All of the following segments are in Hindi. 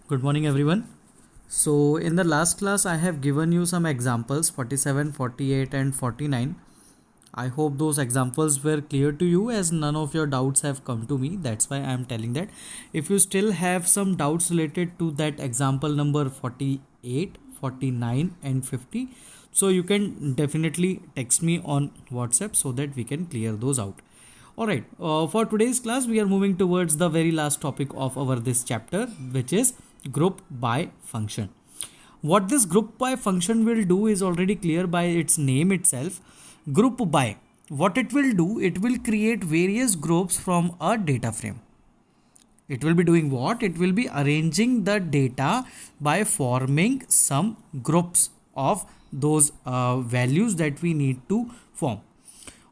Good morning, everyone. So, in the last class, I have given you some examples 47, 48, and 49. I hope those examples were clear to you as none of your doubts have come to me. That's why I am telling that. If you still have some doubts related to that example number 48, 49, and 50, so you can definitely text me on WhatsApp so that we can clear those out. Alright, for today's class, we are moving towards the very last topic of our this chapter, which is group by function. What this group by function will do is already clear by its name itself. Group by, what it will do, it will create various groups from a data frame. It will be doing what? It will be arranging the data by forming some groups of those values that we need to form.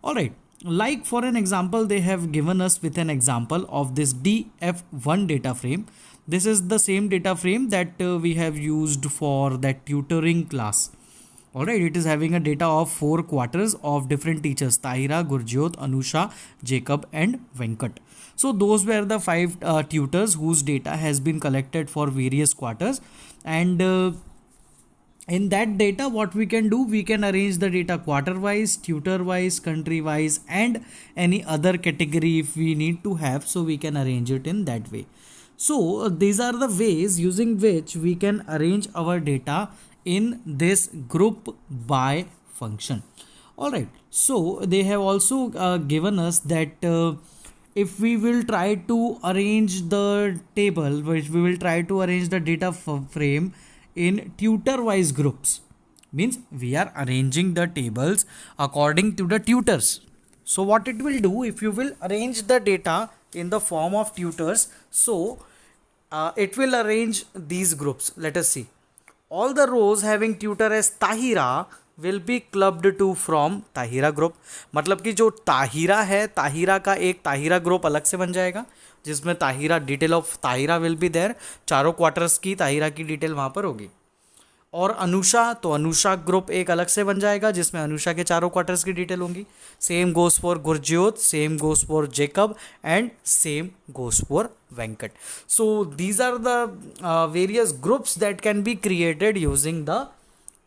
Alright, like for an example, they have given us with an example of this DF1 data frame. This is the same data frame that we have used for that tutoring class. Alright, it is having a data of 4 quarters of different teachers: Tahira, Gurjyot, Anusha, Jacob, and Venkat. So those were the 5 tutors whose data has been collected for various quarters, and in that data what we can do, we can arrange the data quarter wise, tutor wise, country wise, and any other category if we need to have, so we can arrange it in that way. So these are the ways using which we can arrange our data in this group by function. Alright, so they have also given us that if we will try to arrange the table, which we will try to arrange the data frame in tutor wise groups, means we are arranging the tables according to the tutors. So what it will do, if you will arrange the data in the form of tutors, so it will arrange these groups. Let us see. All the rows having tutor as Tahira will be clubbed to from Tahira group. मतलब कि जो ताहिरा है, ताहिरा का एक ताहिरा ग्रुप अलग से बन जाएगा जिसमें Tahira, detail of Tahira will be there, चारों क्वार्टर्स की ताहिरा की डिटेल वहाँ पर होगी. और अनुषा, तो अनुषा ग्रुप एक अलग से बन जाएगा जिसमें अनुषा के चारों क्वार्टर्स की डिटेल होंगी. Same goes for Gurjot, same goes for Jacob, and same goes for Venkat. So these are the various groups that can be created using the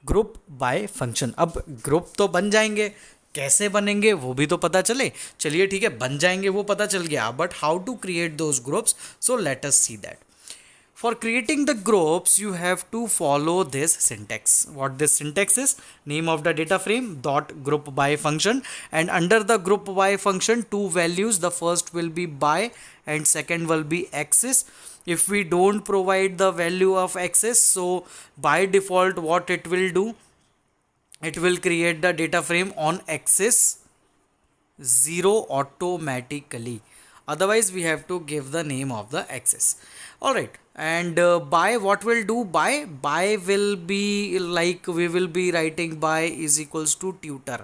group by function. अब ग्रुप तो बन जाएंगे, कैसे बनेंगे वो भी तो पता चले. चलिए ठीक है, बन जाएंगे वो पता चल गया, but how to create those groups, so let us see that. For creating the groups, you have to follow this syntax. What this syntax is? Name of the data frame dot group by function, and under the group by function, two values. The first will be by and second will be axis. If we don't provide the value of axis, so by default what it will do? It will create the data frame on axis 0 automatically. Otherwise we have to give the name of the axis. Alright, and by, what will do? By will be like, we will be writing by is equals to tutor.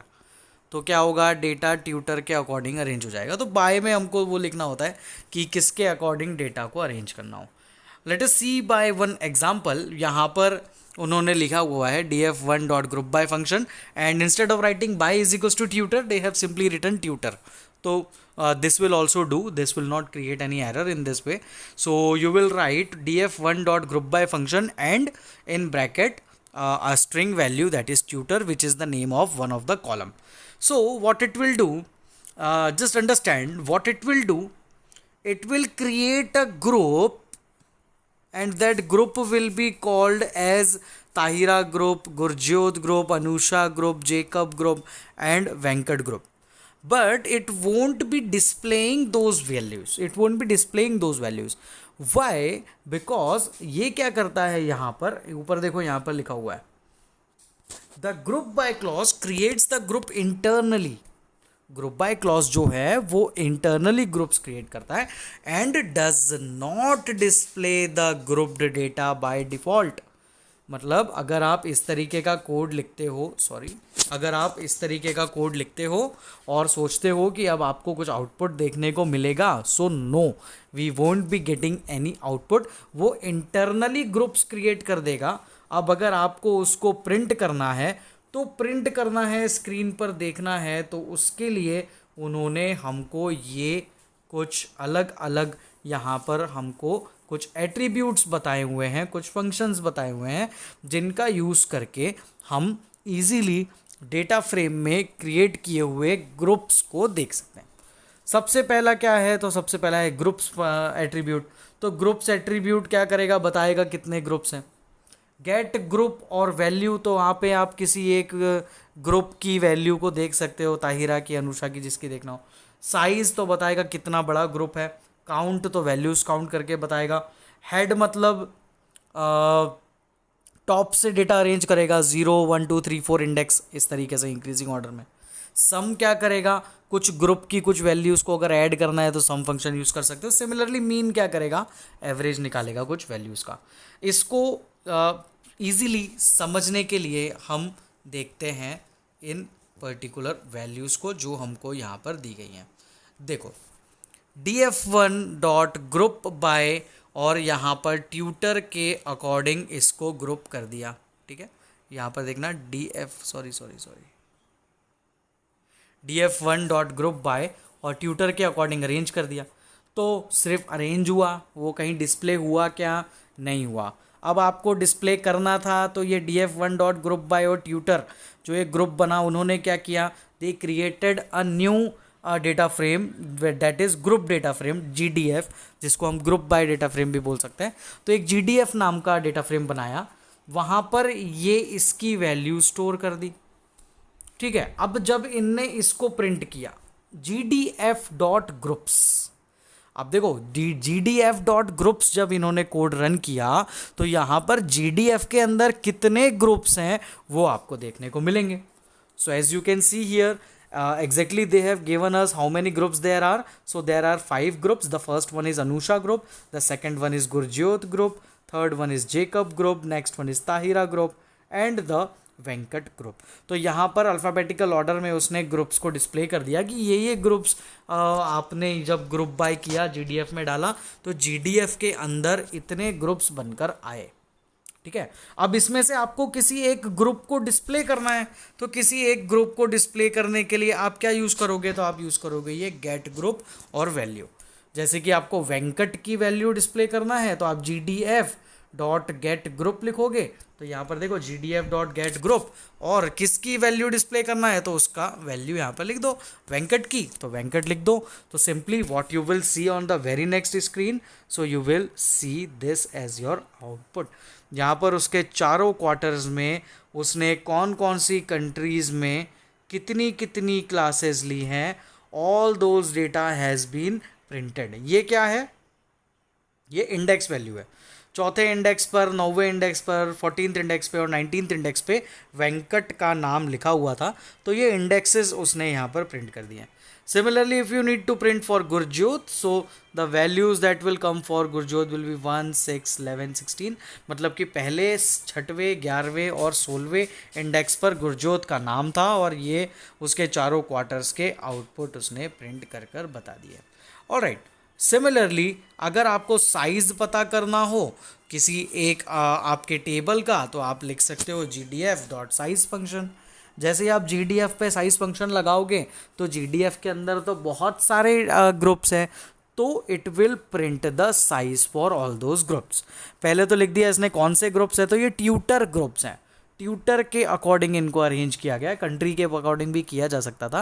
तो क्या होगा, डेटा ट्यूटर के अकॉर्डिंग अरेंज हो जाएगा. तो बाय में हमको वो लिखना होता है कि किसके अकॉर्डिंग डेटा को अरेंज करना हो. Let us see by one example. यहाँ पर उन्होंने लिखा हुआ है df1 dot group by function, and instead of writing by is equals to tutor, they have simply written tutor. तो this will also do, this will not create any error in this way. So you will write df1 dot group by function and in bracket a string value, that is tutor, which is the name of one of the column. So what it will do, just understand what it will do. It will create a group, and that group will be called as Tahira group, Gurjyot group, Anusha group, Jacob group, and Venkat group. But it won't be displaying those values. It won't be displaying those values. Why? Because ये क्या करता है, यहाँ पर ऊपर देखो, यहाँ पर लिखा हुआ है the group by clause creates the group internally. Group by clause जो है वो इंटरनली ग्रुप्स क्रिएट करता है and does not display the grouped data by default. मतलब अगर आप इस तरीके का कोड लिखते हो, अगर आप इस तरीके का कोड लिखते हो और सोचते हो कि अब आपको कुछ आउटपुट देखने को मिलेगा, so no, we won't be getting any output. वो इंटरनली ग्रुप्स क्रिएट कर देगा. अब अगर आपको उसको प्रिंट करना है, तो प्रिंट करना है, स्क्रीन पर देखना है, तो उसके लिए उन्होंने हमको ये कुछ अलग अलग यहाँ पर हमको कुछ एट्रीब्यूट्स बताए हुए हैं, कुछ फंक्शंस बताए हुए हैं जिनका यूज़ करके हम इजीली डेटा फ्रेम में क्रिएट किए हुए ग्रुप्स को देख सकते हैं। सबसे पहला क्या है, तो सबसे पहला है ग्रुप्स एट्रीब्यूट। तो ग्रुप्स एट्रीब्यूट क्या करेगा, बताएगा कितने ग्रुप्स हैं। गेट ग्रुप और वैल्यू, तो वहाँ पे आप किसी एक ग्रुप की वैल्यू को देख सकते हो, ताहिरा की, अनुषा की, जिसकी देखना हो। साइज तो बताएगा कितना बड़ा ग्रुप है। काउंट तो वैल्यूज काउंट करके बताएगा। हेड मतलब टॉप से डेटा अरेंज करेगा, 0 1 2 3 4 इंडेक्स, इस तरीके से इंक्रीजिंग ऑर्डर में। सम क्या करेगा, कुछ ग्रुप की कुछ वैल्यूज़ को अगर ऐड करना है तो सम फंक्शन यूज़ कर सकते हो। सिमिलरली मीन क्या करेगा, एवरेज निकालेगा कुछ वैल्यूज़ का। इसको इजीली समझने के लिए हम देखते हैं इन पर्टिकुलर वैल्यूज़ को जो हमको यहाँ पर दी गई हैं। देखो, df1 डॉट ग्रुप बाय, और यहाँ पर ट्यूटर के अकॉर्डिंग इसको ग्रुप कर दिया। ठीक है, यहाँ पर देखना df1 डॉट ग्रुप बाय और ट्यूटर के अकॉर्डिंग अरेंज कर दिया। तो सिर्फ अरेंज हुआ, वो कहीं डिस्प्ले हुआ क्या, नहीं हुआ। अब आपको डिस्प्ले करना था तो ये df1 डॉट ग्रुप बाय और ट्यूटर जो एक ग्रुप बना, उन्होंने क्या किया, they created a new data frame that is group data frame GDF, जिसको हम ग्रुप बाय डेटा फ्रेम भी बोल सकते हैं। तो एक GDF नाम का डेटा फ्रेम बनाया, वहाँ पर ये इसकी वैल्यू स्टोर कर दी। ठीक है, अब जब इनने इसको प्रिंट किया GDF डॉट ग्रुप्स, अब देखो GDF डॉट ग्रुप्स जब इन्होंने कोड रन किया तो यहाँ पर GDF के अंदर कितने ग्रुप्स हैं वो आपको देखने को मिलेंगे। So as you can see here, exactly they have given us how many groups there are. So there are 5 groups. The first one is Anusha group. The second one is Gurjot group. Third one is Jacob group. Next one is Tahira group. And the Venkat group. तो यहाँ पर अल्फ़ाबेटिकल ऑर्डर में उसने ग्रुप्स को डिस्प्ले कर दिया कि ये ग्रुप्स आपने जब ग्रुप बाय किया GDF में डाला तो GDF के अंदर इतने ग्रुप्स बनकर आए। ठीक है, अब इसमें से आपको किसी एक ग्रुप को डिस्प्ले करना है, तो किसी एक ग्रुप को डिस्प्ले करने के लिए आप क्या यूज़ करोगे, तो आप यूज़ करोगे ये गेट ग्रुप और वैल्यू। जैसे कि आपको वेंकट की वैल्यू डिस्प्ले करना है तो आप GDF डॉट गेट ग्रुप लिखोगे, तो यहाँ पर देखो GDF डॉट गेट ग्रुप, और किसकी वैल्यू डिस्प्ले करना है तो उसका वैल्यू यहाँ पर लिख दो, वेंकट की तो वेंकट लिख दो। तो simply what you will see on the very next screen, so you will see this as your output. यहाँ पर उसके चारों क्वार्टर्स में उसने कौन कौन सी कंट्रीज़ में कितनी कितनी क्लासेस ली हैं, all those data has been printed. ये क्या है, ये इंडेक्स वैल्यू है। चौथे इंडेक्स पर, 9वें इंडेक्स पर, 14th इंडेक्स पे और 19th इंडेक्स पे वेंकट का नाम लिखा हुआ था, तो ये इंडेक्सेस उसने यहाँ पर प्रिंट कर दिए हैं। Similarly, if you need to print for Gurjot, so the values that will come for Gurjot will be 1, 6, 11, 16। मतलब कि पहले 6वें, 11वें और 16वें इंडेक्स पर गुरजोत का नाम था और ये उसके चारों क्वार्टर्स के आउटपुट उसने प्रिंट कर कर बता दिए। ऑलराइट, सिमिलरली अगर आपको साइज़ पता करना हो किसी एक आपके टेबल का, तो आप लिख सकते हो GDF डॉट साइज फंक्शन। जैसे ही आप GDF पे साइज फंक्शन लगाओगे तो GDF के अंदर तो बहुत सारे ग्रुप्स हैं, तो it will print the size for all those groups. पहले तो लिख दिया इसने कौन से ग्रुप्स हैं, तो ये ट्यूटर ग्रुप्स हैं। ट्यूटर के अकॉर्डिंग इनको अरेंज किया गया, कंट्री के अकॉर्डिंग भी किया जा सकता था,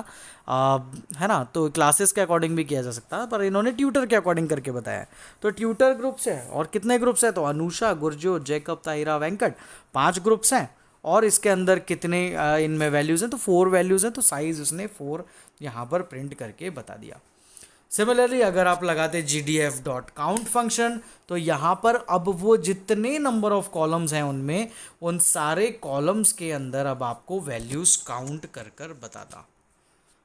है ना, तो क्लासेस के अकॉर्डिंग भी किया जा सकता था, पर इन्होंने ट्यूटर के अकॉर्डिंग करके बताया। तो ट्यूटर ग्रुप्स है, और कितने ग्रुप्स हैं, तो अनुषा, गुरजोत, जैकब, ताहिरा, वेंकट, 5 ग्रुप्स हैं। और इसके अंदर कितने इनमें वैल्यूज़ हैं, तो 4 वैल्यूज़ हैं, तो साइज़ उसने 4 यहाँ पर प्रिंट करके बता दिया। सिमिलरली अगर आप लगाते GDF डॉट काउंट फंक्शन, तो यहाँ पर अब वो जितने नंबर ऑफ कॉलम्स हैं उनमें, उन सारे कॉलम्स के अंदर अब आपको वैल्यूज़ काउंट कर कर बताता,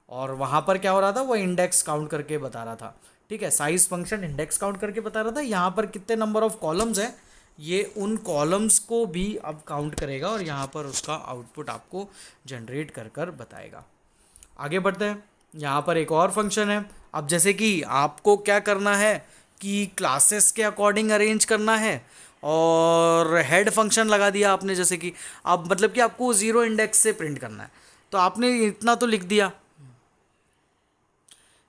और वहाँ पर क्या हो रहा था, वो इंडेक्स काउंट करके बता रहा था। ठीक है, साइज फंक्शन इंडेक्स काउंट करके बता रहा था, यहाँ पर कितने नंबर ऑफ कॉलम्स हैं ये उन कॉलम्स को भी अब काउंट करेगा और यहाँ पर उसका आउटपुट आपको जनरेट कर कर बताएगा। आगे बढ़ते हैं, यहाँ पर एक और फंक्शन है। अब जैसे कि आपको क्या करना है कि क्लासेस के अकॉर्डिंग अरेंज करना है, और हेड फंक्शन लगा दिया आपने, जैसे कि अब मतलब कि आपको 0 इंडेक्स से प्रिंट करना है, तो आपने इतना तो लिख दिया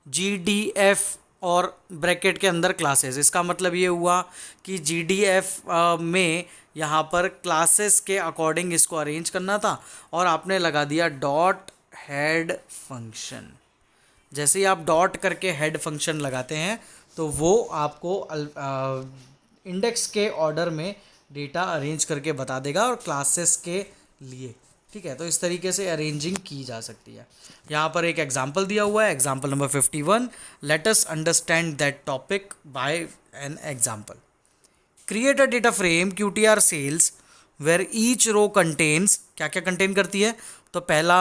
GDF और ब्रैकेट के अंदर क्लासेस। इसका मतलब ये हुआ कि GDF में यहाँ पर क्लासेस के अकॉर्डिंग इसको अरेंज करना था और आपने लगा दिया डॉट हेड फंक्शन। जैसे ही आप डॉट करके हेड फंक्शन लगाते हैं तो वो आपको इंडेक्स के ऑर्डर में डेटा अरेंज करके बता देगा और क्लासेस के लिए। ठीक है, तो इस तरीके से अरेंजिंग की जा सकती है। यहाँ पर एक एग्जाम्पल दिया हुआ है, example number 51। Let us understand that topic by an example. Create a data frame QTR sales where each row contains, क्या क्या कंटेन करती है, तो पहला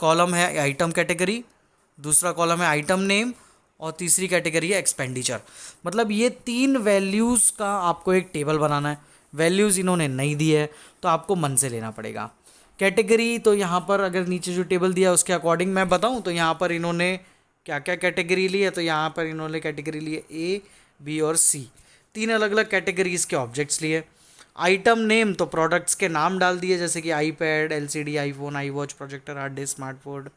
कॉलम है आइटम कैटेगरी, दूसरा कॉलम है आइटम नेम और तीसरी कैटेगरी है एक्सपेंडिचर। मतलब ये 3 वैल्यूज़ का आपको एक टेबल बनाना है। वैल्यूज़ इन्होंने नहीं दी है तो आपको मन से लेना पड़ेगा। कैटेगरी तो यहाँ पर अगर नीचे जो टेबल दिया है उसके अकॉर्डिंग मैं बताऊँ तो यहाँ पर इन्होंने क्या क्या कैटेगरी ली है, तो यहाँ पर इन्होंने कैटेगरी ली है A, B और C। 3 अलग अलग कैटेगरीज के ऑब्जेक्ट्स लिए। आइटम नेम तो प्रोडक्ट्स के नाम डाल दिए, जैसे कि iPad, LCD, iPhone, iWatch, projector, hard disk, smartphone,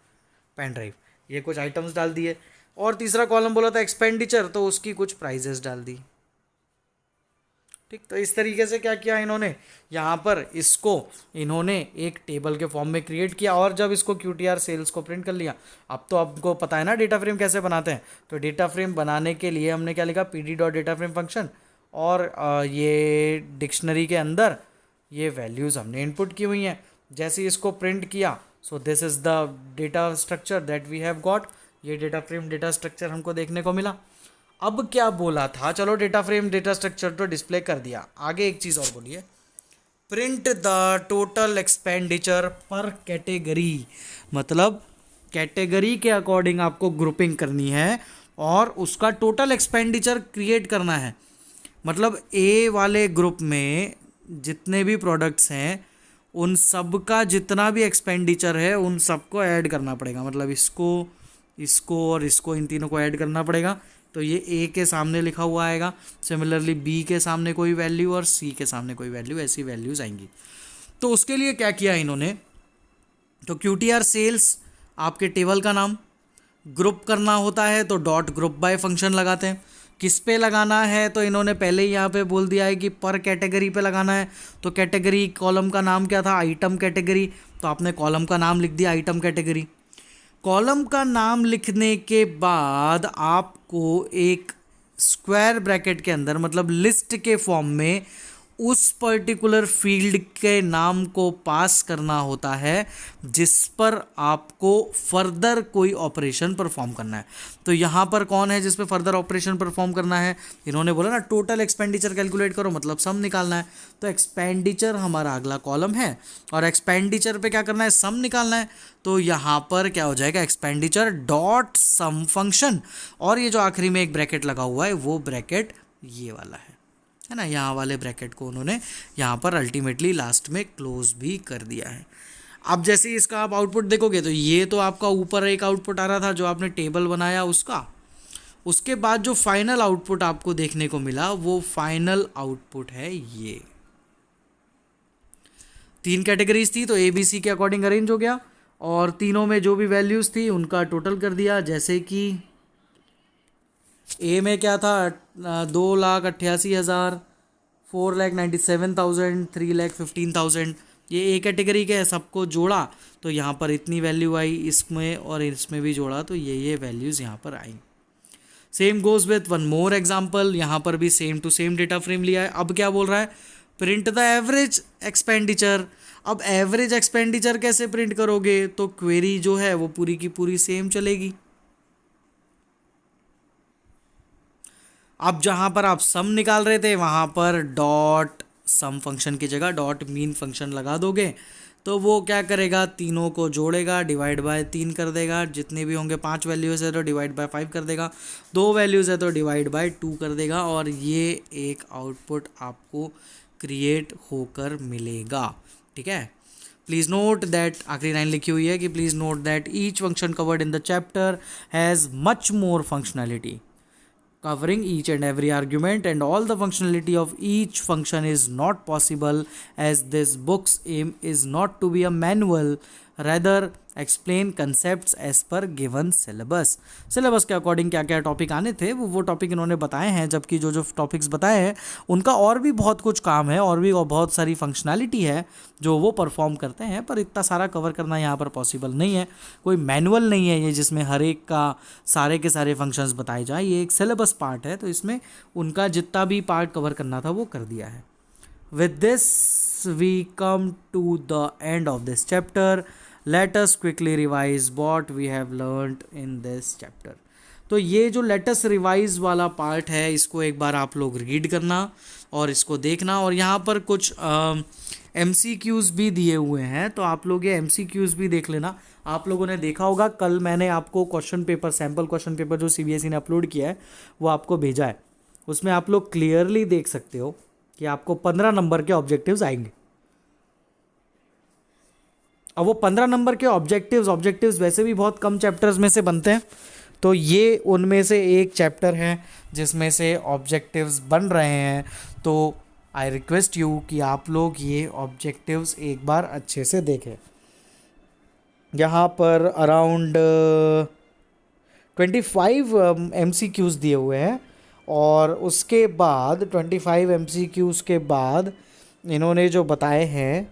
pen drive, ये कुछ आइटम्स डाल दिए। और तीसरा कॉलम बोला था एक्सपेंडिचर, तो उसकी कुछ प्राइजेस डाल दी। ठीक, तो इस तरीके से क्या किया इन्होंने, यहाँ पर इसको इन्होंने एक टेबल के फॉर्म में क्रिएट किया और जब इसको QTR सेल्स को प्रिंट कर लिया। अब तो आपको पता है ना डेटा फ्रेम कैसे बनाते हैं, तो डेटा फ्रेम बनाने के लिए हमने क्या लिखा, PD.DataFrame फंक्शन, और ये डिक्शनरी के अंदर ये वैल्यूज़ हमने इनपुट की हुई हैं। जैसे ही इसको प्रिंट किया, so this is the data structure that we have got. ये डेटा फ्रेम डेटा स्ट्रक्चर हमको देखने को मिला। अब क्या बोला था, चलो डेटा फ्रेम डेटा स्ट्रक्चर तो डिस्प्ले कर दिया, आगे एक चीज़ और बोलिए, print the total expenditure per category. मतलब कैटेगरी के अकॉर्डिंग आपको ग्रुपिंग करनी है और उसका टोटल एक्सपेंडिचर क्रिएट करना है। मतलब A वाले ग्रुप में जितने भी प्रोडक्ट्स हैं उन सब का जितना भी एक्सपेंडिचर है उन सबको ऐड करना पड़ेगा। मतलब इसको, इसको और इसको, इन तीनों को ऐड करना पड़ेगा। तो ये A के सामने लिखा हुआ आएगा, सिमिलरली B के सामने कोई वैल्यू और C के सामने कोई वैल्यू, ऐसी वैल्यूज़ आएंगी। तो उसके लिए क्या किया इन्होंने, तो QTR सेल्स आपके टेबल का नाम, ग्रुप करना होता है तो डॉट ग्रुप बाय फंक्शन लगाते हैं। किस पे लगाना है, तो इन्होंने पहले ही यहाँ पे बोल दिया है कि पर कैटेगरी पे लगाना है। तो कैटेगरी कॉलम का नाम क्या था, आइटम कैटेगरी, तो आपने कॉलम का नाम लिख दिया आइटम कैटेगरी। कॉलम का नाम लिखने के बाद आपको एक स्क्वायर ब्रैकेट के अंदर, मतलब लिस्ट के फॉर्म में, उस पर्टिकुलर फील्ड के नाम को पास करना होता है जिस पर आपको फर्दर कोई ऑपरेशन परफॉर्म करना है। तो यहाँ पर कौन है जिस पे फर्दर ऑपरेशन परफॉर्म करना है, इन्होंने बोला ना टोटल एक्सपेंडिचर कैलकुलेट करो, मतलब सम निकालना है। तो एक्सपेंडिचर हमारा अगला कॉलम है और एक्सपेंडिचर पे क्या करना है, सम निकालना है। तो यहाँ पर क्या हो जाएगा, एक्सपेंडिचर डॉट सम फंक्शन, और ये जो आखिरी में एक ब्रैकेट लगा हुआ है वो ब्रैकेट ये वाला है ना, यहाँ वाले ब्रैकेट को उन्होंने यहाँ पर अल्टीमेटली लास्ट में क्लोज भी कर दिया है। अब जैसे ही इसका आप आउटपुट देखोगे तो ये तो आपका ऊपर एक आउटपुट आ रहा था जो आपने टेबल बनाया उसका, उसके बाद जो फाइनल आउटपुट आपको देखने को मिला वो फाइनल आउटपुट है ये। 3 कैटेगरीज थी तो ABC के अकॉर्डिंग अरेंज हो गया और तीनों में जो भी वैल्यूज़ थी उनका टोटल कर दिया। जैसे कि A में क्या था, 2,88,000, 4,97,000, 3,15,000, ये A कैटेगरी के सबको जोड़ा तो यहाँ पर इतनी वैल्यू आई, इसमें और इसमें भी जोड़ा तो ये वैल्यूज़ यहाँ पर आई। Same goes with one more example, यहाँ पर भी same to same data frame लिया है। अब क्या बोल रहा है, प्रिंट द एवरेज एक्सपेंडिचर। अब एवरेज एक्सपेंडिचर कैसे प्रिंट करोगे, तो क्वेरी जो है वो पूरी की पूरी सेम चलेगी। अब जहाँ पर आप सम निकाल रहे थे वहाँ पर डॉट सम फंक्शन की जगह डॉट मीन फंक्शन लगा दोगे तो वो क्या करेगा, तीनों को जोड़ेगा, डिवाइड बाय 3 कर देगा, जितने भी होंगे 5 वैल्यूज़ है तो डिवाइड बाय 5 कर देगा, 2 वैल्यूज़ है तो डिवाइड बाय 2 कर देगा, और ये एक आउटपुट आपको क्रिएट होकर मिलेगा। ठीक है, प्लीज़ नोट दैट, आखिरी लाइन लिखी हुई है कि please note that each function covered in the chapter has much more functionality, covering each and every argument, and all the functionality of each function is not possible as this book's aim is not to be a manual rather explain concepts as per given syllabus. Syllabus के अकॉर्डिंग क्या क्या टॉपिक आने थे वो टॉपिक इन्होंने बताए हैं, जबकि जो जो टॉपिक्स बताए हैं उनका और भी बहुत कुछ काम है और भी बहुत सारी फंक्शनैलिटी है जो वो परफॉर्म करते हैं, पर इतना सारा कवर करना यहाँ पर पॉसिबल नहीं है. कोई मैनुअल नहीं है ये जिसमें हर एक का सारे के सारे फंक्शंस बताए जाए. ये एक सिलेबस पार्ट है, तो इसमें उनका जितना भी पार्ट कवर करना था वो कर दिया है. With this, we come to the end of this chapter. Let us quickly revise what we have learned in this chapter. तो ये जो let us revise वाला पार्ट है इसको एक बार आप लोग रीड करना और इसको देखना, और यहाँ पर कुछ MCQs भी दिए हुए हैं, तो आप लोग ये MCQs भी देख लेना. आप लोगों ने देखा होगा कल मैंने आपको question paper, sample question paper जो CBSE ने अपलोड किया है वो आपको भेजा है. उसमें आप लोग क्लियरली देख सकते हो कि आपको 15 नंबर के ऑब्जेक्टिव्स आएंगे. अब वो 15 नंबर के ऑब्जेक्टिव्स वैसे भी बहुत कम चैप्टर्स में से बनते हैं, तो ये उनमें से एक चैप्टर है जिसमें से ऑब्जेक्टिव्स बन रहे हैं. तो आई रिक्वेस्ट यू कि आप लोग ये ऑब्जेक्टिव्स एक बार अच्छे से देखें. यहाँ पर अराउंड 25 MCQs दिए हुए हैं, और उसके बाद 25 MCQs के बाद इन्होंने जो बताए हैं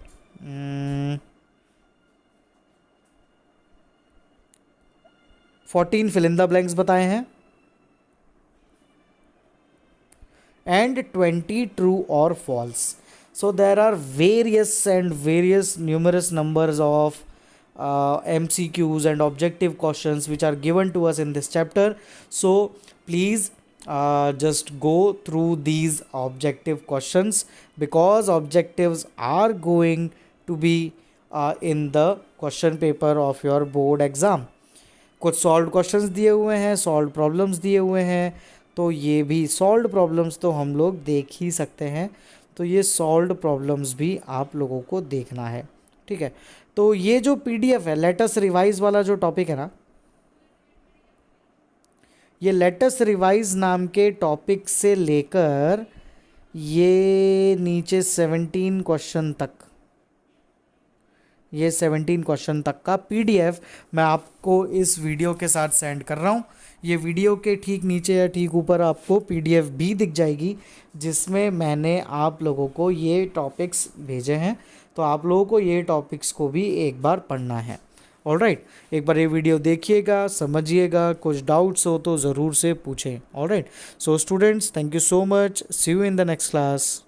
14 fill in the blanks बताए हैं and 20 true or false. So there are various numerous numbers of MCQs and objective questions which are given to us in this chapter. So please just go through these objective questions, because objectives are going to be in the question paper of your board exam. कुछ सॉल्व क्वेश्चंस दिए हुए हैं, सॉल्व प्रॉब्लम्स दिए हुए हैं, तो ये भी सॉल्व प्रॉब्लम्स तो हम लोग देख ही सकते हैं, तो ये सॉल्व प्रॉब्लम्स भी आप लोगों को देखना है. ठीक है, तो ये जो PDF है लेट अस रिवाइज वाला जो टॉपिक है ना, ये लेट अस रिवाइज नाम के टॉपिक से लेकर ये नीचे 17 क्वेश्चन तक, ये 17 क्वेश्चन तक का PDF मैं आपको इस वीडियो के साथ सेंड कर रहा हूँ. ये वीडियो के ठीक नीचे या ठीक ऊपर आपको PDF भी दिख जाएगी जिसमें मैंने आप लोगों को ये टॉपिक्स भेजे हैं, तो आप लोगों को ये टॉपिक्स को भी एक बार पढ़ना है. ऑलराइट, एक बार ये वीडियो देखिएगा, समझिएगा, कुछ डाउट्स हो तो ज़रूर से पूछें. Alright, so students, thank you so much. See you in the next class.